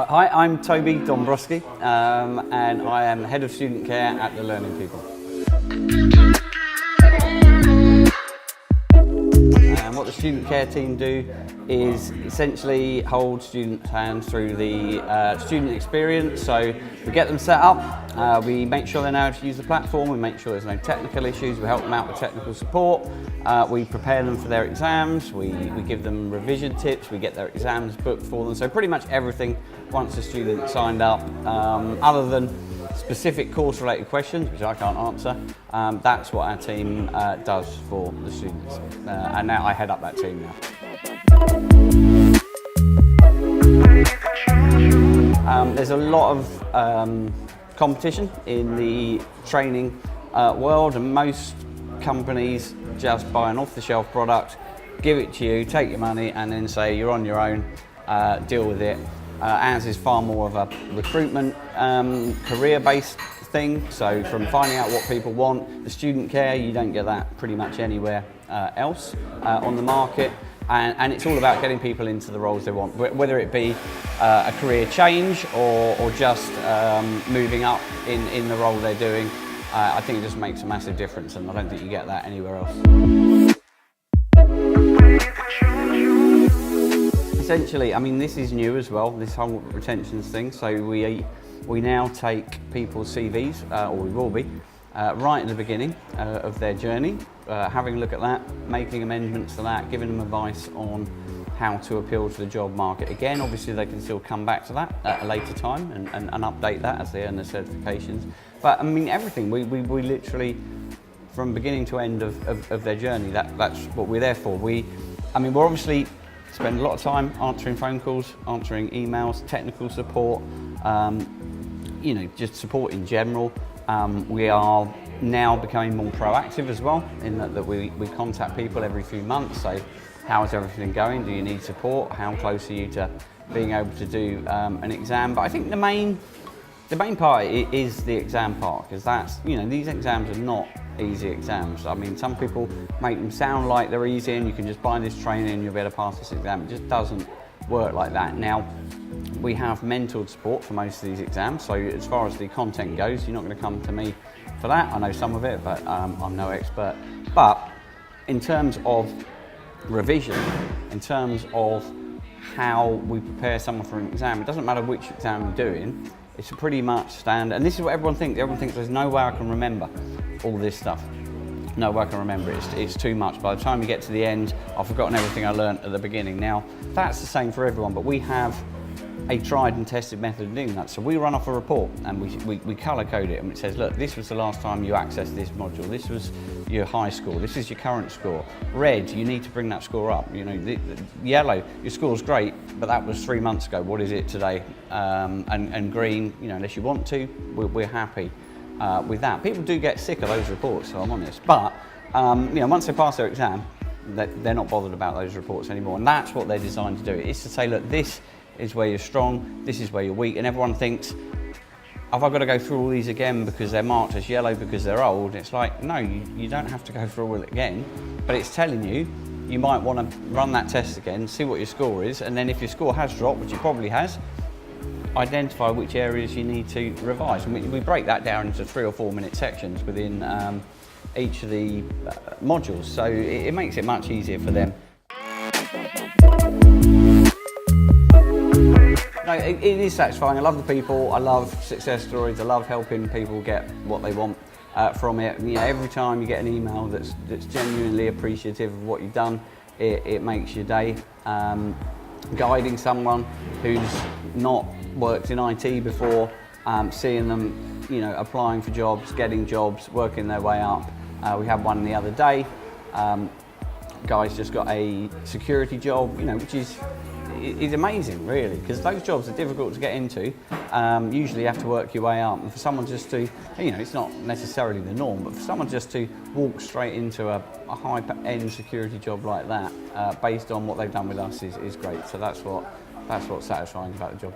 Hi, I'm Toby Donbroski, and I am Head of Student Care at the Learning People. And what the Student Care team do is essentially hold students' hands through the student experience. So we get them set up, we make sure they know how to use the platform, we make sure there's no technical issues, we help them out with technical support, we prepare them for their exams, we give them revision tips, we get their exams booked for them. So pretty much everything once a student signed up, other than specific course-related questions, which I can't answer, that's what our team does for the students. And now I head up that team now. There's a lot of competition in the training world, and most companies just buy an off-the-shelf product, give it to you, take your money, and then say you're on your own, deal with it. Ours is far more of a recruitment, career-based thing. So from finding out what people want, the student care, you don't get that pretty much anywhere else on the market. And it's all about getting people into the roles they want, whether it be a career change or just moving up in the role they're doing. I think it just makes a massive difference, and I don't think you get that anywhere else. Essentially, I mean, this is new as well, this whole retentions thing. So we now take people's CVs, or we will be, right at the beginning of their journey, having a look at that, making amendments to that, giving them advice on how to appeal to the job market. Again, obviously they can still come back to that at a later time and update that as they earn their certifications. But I mean, everything, we literally, from beginning to end of their journey, that's what we're there for. We're obviously spend a lot of time answering phone calls, answering emails, technical support, just support in general. We are now becoming more proactive as well, in that we contact people every few months. So, how is everything going? Do you need support? How close are you to being able to do an exam? But I think the main part is the exam part, because that's, these exams are not easy exams. I mean, some people make them sound like they're easy and you can just buy this training and you'll be able to pass this exam. It just doesn't work like that. Now, we have mentored support for most of these exams, so as far as the content goes, you're not going to come to me for that. I know some of it, but I'm no expert. But in terms of revision, in terms of how we prepare someone for an exam, it doesn't matter which exam you're doing, it's pretty much standard. And this is what everyone thinks. Everyone thinks there's no way I can remember all this stuff. No way I can remember it. It's too much. By the time you get to the end, I've forgotten everything I learned at the beginning. Now, that's the same for everyone, but we have a tried and tested method of doing that. So we run off a report and we colour code it, and it says, look, this was the last time you accessed this module. This was your high score. This is your current score. Red, you need to bring that score up. Yellow, your score's great, but that was 3 months ago. What is it today? And green, unless you want to, we're happy with that. People do get sick of those reports, so I'm honest. But once they pass their exam, they're not bothered about those reports anymore. And that's what they're designed to do. It's to say, look, this is where you're strong, this is where you're weak, and everyone thinks, have I got to go through all these again because they're marked as yellow because they're old? It's like, no, you don't have to go through all it again, but it's telling you, you might want to run that test again, see what your score is, and then if your score has dropped, which it probably has, identify which areas you need to revise. And we break that down into 3 or 4 minute sections within each of the modules, so it makes it much easier for them. No, it is satisfying. I love the people, I love success stories, I love helping people get what they want from it. Every time you get an email that's genuinely appreciative of what you've done, it makes your day. Guiding someone who's not worked in IT before, seeing them, applying for jobs, getting jobs, working their way up. We had one the other day. Guy's just got a security job, which is amazing, really, because those jobs are difficult to get into. Usually you have to work your way up, and for someone just to, it's not necessarily the norm, but for someone just to walk straight into a high-end security job like that, based on what they've done with us, is great. So that's what's satisfying about the job.